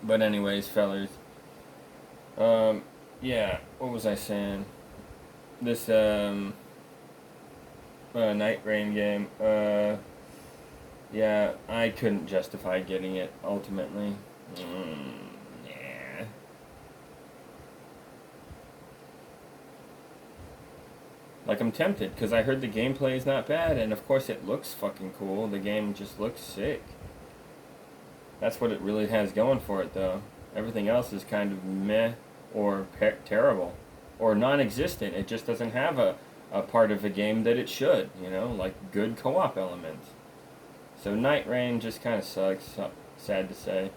But anyways, fellers. Yeah, what was I saying? This, Night Rain game, yeah, I couldn't justify getting it, ultimately. Yeah. Like, I'm tempted, because I heard the gameplay is not bad, and of course it looks fucking cool. The game just looks sick. That's what it really has going for it, though. Everything else is kind of meh or terrible or non existent. It just doesn't have a part of the game that it should, like good co op elements. So Night Rain just kind of sucks, sad to say.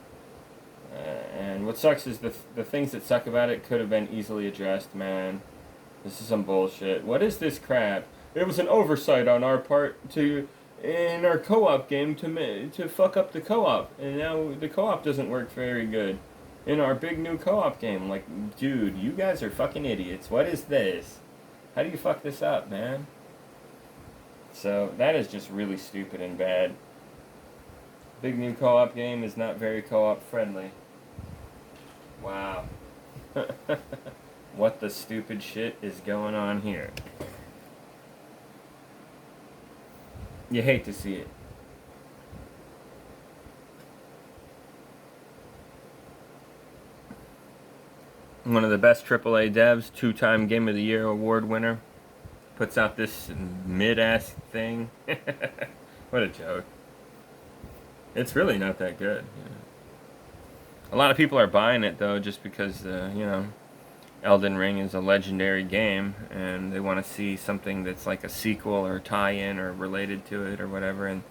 And what sucks is the things that suck about it could have been easily addressed, man. This is some bullshit. What is this crap? It was an oversight on our part to in our co-op game to fuck up the co-op, and now the co-op doesn't work very good in our big new co-op game. Like, dude, you guys are fucking idiots. What is this? How do you fuck this up, man? So that is just really stupid and bad. Big new co-op game is not very co-op friendly. Wow. What the stupid shit is going on here? You hate to see it. One of the best AAA devs, two-time Game of the Year award winner, puts out this mid-ass thing. What a joke. It's really not that good. A lot of people are buying it, though, just because, Elden Ring is a legendary game, and they want to see something that's like a sequel or tie-in or related to it or whatever, and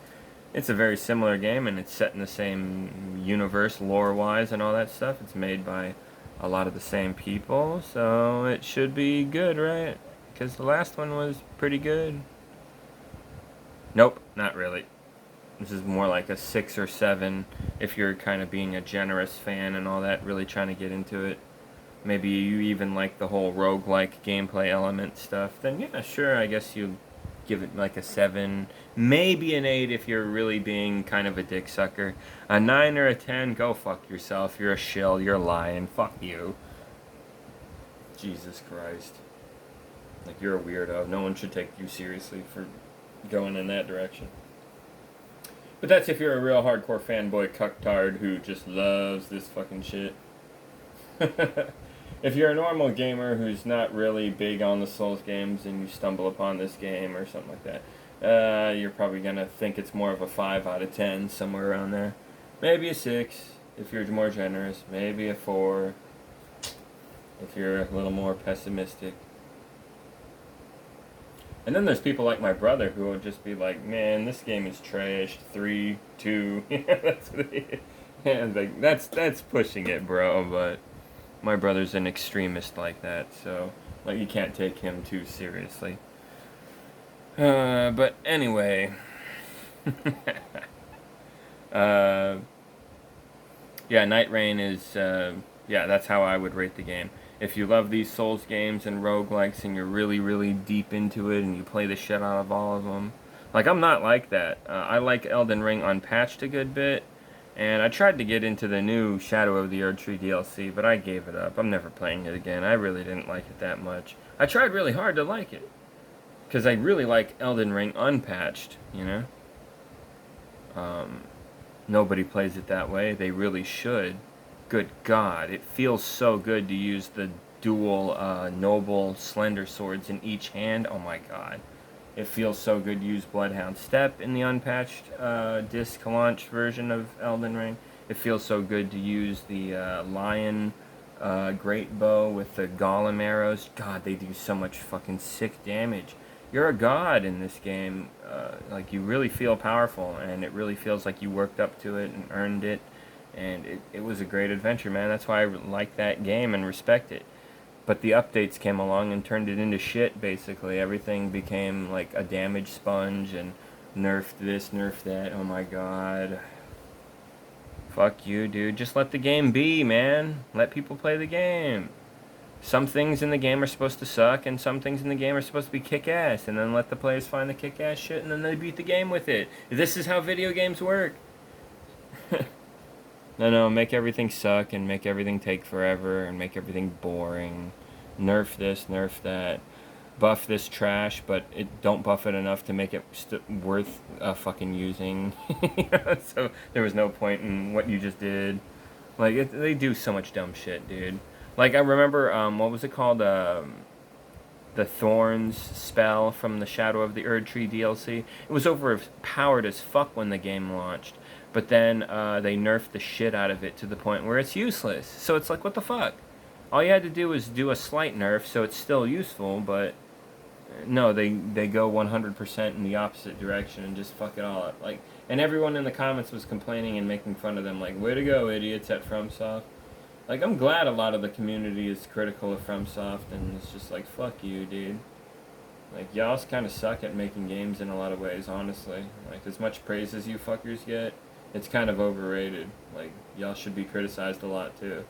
it's a very similar game, and it's set in the same universe, lore-wise, and all that stuff. It's made by a lot of the same people, so it should be good, right? Because the last one was pretty good. Nope, not really. This is more like a 6 or 7 if you're kind of being a generous fan and all that, really trying to get into it. Maybe you even like the whole roguelike gameplay element stuff, then yeah, sure, I guess you give it like a 7, maybe an 8 if you're really being kind of a dick sucker. A 9 or a 10, go fuck yourself. You're a shill, you're lying, fuck you. Jesus Christ. Like, you're a weirdo. No one should take you seriously for going in that direction. But that's if you're a real hardcore fanboy cucktard who just loves this fucking shit. If you're a normal gamer who's not really big on the Souls games and you stumble upon this game or something like that, you're probably gonna think it's more of a 5 out of 10, somewhere around there. Maybe a 6 if you're more generous. Maybe a 4 if you're a little more pessimistic. And then there's people like my brother who will just be like, man, this game is trash. 3, 2. That's what like, that's pushing it, bro. But my brother's an extremist like that, so like you can't take him too seriously. But anyway, uh, yeah, Night Rain is yeah, that's how I would rate the game. If you love these Souls games and roguelikes and you're really, really deep into it and you play the shit out of all of them, like I'm not like that. I like Elden Ring Unpatched a good bit, and I tried to get into the new Shadow of the Erdtree DLC, but I gave it up. I'm never playing it again. I really didn't like it that much. I tried really hard to like it, because I really like Elden Ring Unpatched, Nobody plays it that way. They really should. Good God, it feels so good to use the dual noble slender swords in each hand. Oh my God. It feels so good to use Bloodhound Step in the unpatched disc launch version of Elden Ring. It feels so good to use the Lion Great Bow with the Golem arrows. God, they do so much fucking sick damage. You're a god in this game. Like, you really feel powerful, and it really feels like you worked up to it and earned it. And it was a great adventure, man. That's why I like that game and respect it. But the updates came along and turned it into shit, basically. Everything became like a damage sponge and nerfed this, nerfed that. Oh my God. Fuck you, dude. Just let the game be, man. Let people play the game. Some things in the game are supposed to suck, and some things in the game are supposed to be kick-ass, and then let the players find the kick-ass shit, and then they beat the game with it. This is how video games work. No, make everything suck and make everything take forever and make everything boring. Nerf this, nerf that. Buff this trash, but don't buff it enough to make it worth fucking using. So there was no point in what you just did. Like, they do so much dumb shit, dude. Like, I remember, what was it called? The Thorns spell from the Shadow of the Erdtree DLC. It was overpowered as fuck when the game launched. But then they nerfed the shit out of it to the point where it's useless. So it's like, what the fuck? All you had to do was do a slight nerf, so it's still useful, but no, they go 100% in the opposite direction and just fuck it all up. Like, and everyone in the comments was complaining and making fun of them, like, way to go, idiots at FromSoft. Like, I'm glad a lot of the community is critical of FromSoft, and it's just like, fuck you, dude. Like, y'all kind of suck at making games in a lot of ways, honestly. Like, as much praise as you fuckers get, it's kind of overrated. Like, y'all should be criticized a lot, too.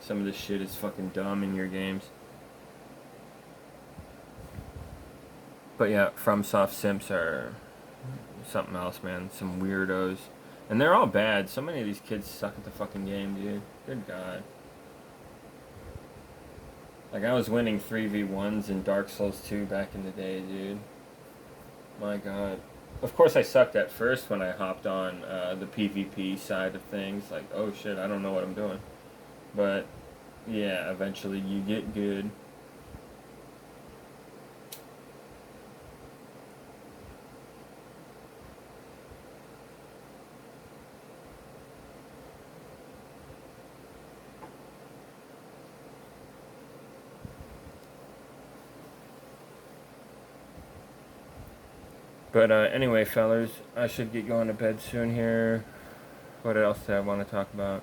Some of this shit is fucking dumb in your games. But yeah, FromSoft simps are something else, man. Some weirdos. And they're all bad. So many of these kids suck at the fucking game, dude. Good God. Like, I was winning 3v1s in Dark Souls 2 back in the day, dude. My God. Of course, I sucked at first when I hopped on the PvP side of things. Like, oh shit, I don't know what I'm doing. But, yeah, eventually you get good. But anyway, fellas, I should get going to bed soon here. What else do I want to talk about?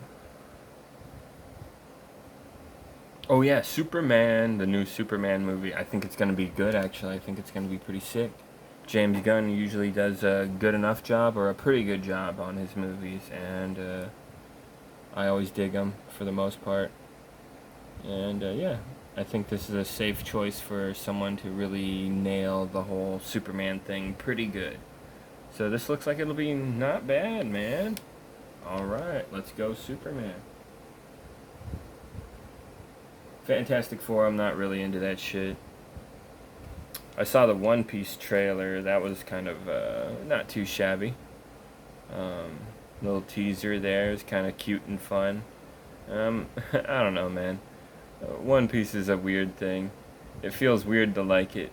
Oh yeah, Superman, the new Superman movie. I think it's going to be good, actually. I think it's going to be pretty sick. James Gunn usually does a good enough job or a pretty good job on his movies, and I always dig them for the most part. And yeah, I think this is a safe choice for someone to really nail the whole Superman thing pretty good. So this looks like it'll be not bad, man. Alright, let's go Superman. Fantastic Four, I'm not really into that shit. I saw the One Piece trailer. That was kind of not too shabby. Little teaser there is kind of cute and fun. I don't know, man. One Piece is a weird thing. It feels weird to like it,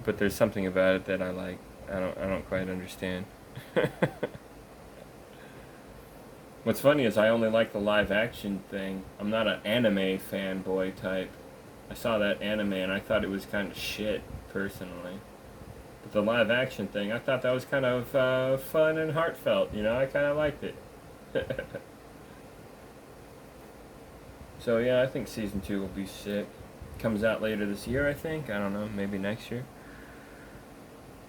but there's something about it that I like. I don't quite understand. What's funny is I only like the live action thing. I'm not an anime fanboy type. I saw that anime and I thought it was kind of shit, personally. But the live action thing, I thought that was kind of fun and heartfelt, you know? I kind of liked it. So yeah, I think season 2 will be sick. Comes out later this year, I think. I don't know, maybe next year.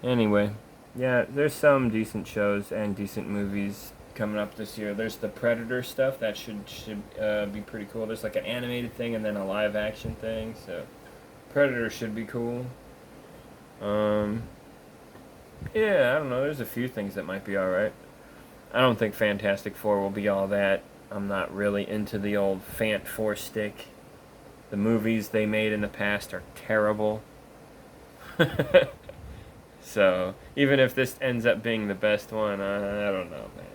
Anyway, yeah, there's some decent shows and decent movies coming up this year. There's the Predator stuff that should be pretty cool. There's like an animated thing and then a live action thing. So Predator should be cool. Yeah, I don't know. There's a few things that might be all right. I don't think Fantastic Four will be all that. I'm not really into the old Fant Four stick. The movies they made in the past are terrible. So, even if this ends up being the best one, I don't know, man.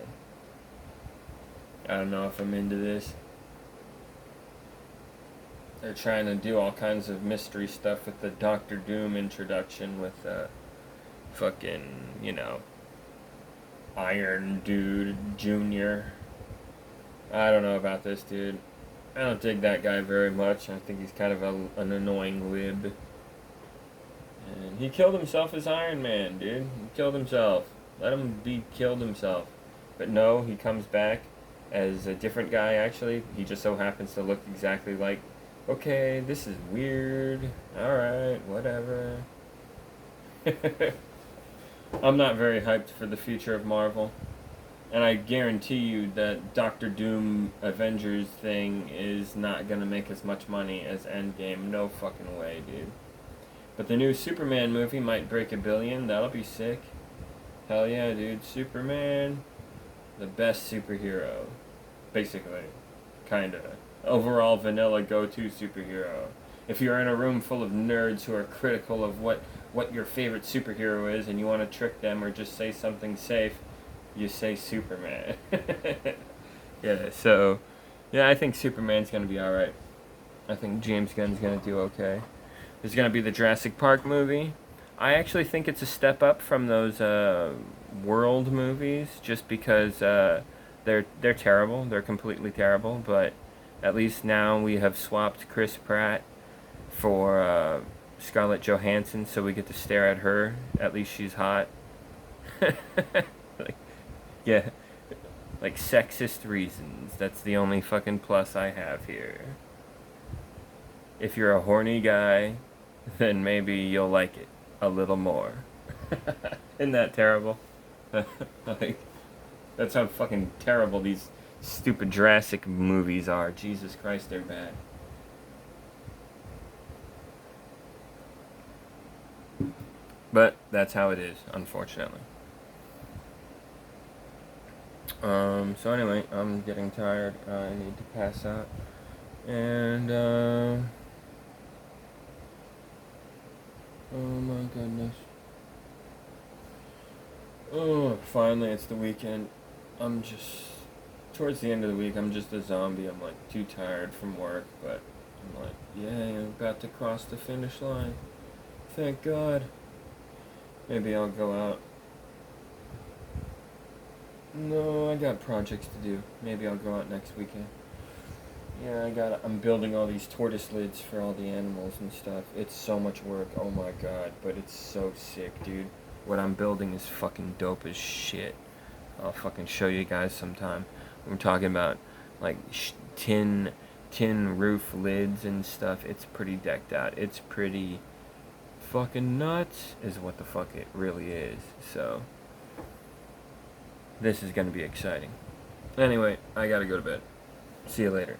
I don't know if I'm into this. They're trying to do all kinds of mystery stuff with the Doctor Doom introduction with, fucking, you know, Iron Dude Jr. I don't know about this dude. I don't dig that guy very much. I think he's kind of an annoying lib. And he killed himself as Iron Man, dude. He killed himself. Let him be killed himself. But no, he comes back as a different guy, actually. He just so happens to look exactly like, okay, this is weird. Alright, whatever. I'm not very hyped for the future of Marvel. And I guarantee you that Doctor Doom Avengers thing is not gonna make as much money as Endgame. No fucking way, dude. But the new Superman movie might break $1 billion. That'll be sick. Hell yeah, dude. Superman. The best superhero. basically, kind of. Overall vanilla go-to superhero. If you're in a room full of nerds who are critical of what your favorite superhero is and you want to trick them or just say something safe, you say Superman. Yeah, so, yeah, I think Superman's going to be alright. I think James Gunn's going to do okay. There's going to be the Jurassic Park movie. I actually think it's a step up from those World movies, just because they're terrible. They're completely terrible, but at least now we have swapped Chris Pratt for Scarlett Johansson, so we get to stare at her. At least she's hot. Like, yeah, like sexist reasons. That's the only fucking plus I have here. If you're a horny guy, then maybe you'll like it a little more. Isn't that terrible? Like, that's how fucking terrible these stupid Jurassic movies are. Jesus Christ, they're bad. But that's how it is, unfortunately. So anyway, I'm getting tired. I need to pass out. And, oh my goodness. Oh, finally it's the weekend. I'm just, towards the end of the week, I'm just a zombie. I'm like too tired from work, but I'm like, yay, I'm about to cross the finish line. Thank God. Maybe I'll go out. No, I got projects to do. Maybe I'll go out next weekend. Yeah, I'm building all these tortoise lids for all the animals and stuff. It's so much work, oh my God, but it's so sick, dude. What I'm building is fucking dope as shit. I'll fucking show you guys sometime. I'm talking about, like, tin roof lids and stuff. It's pretty decked out. It's pretty fucking nuts, is what the fuck it really is. So, this is gonna be exciting. Anyway, I gotta go to bed. See you later.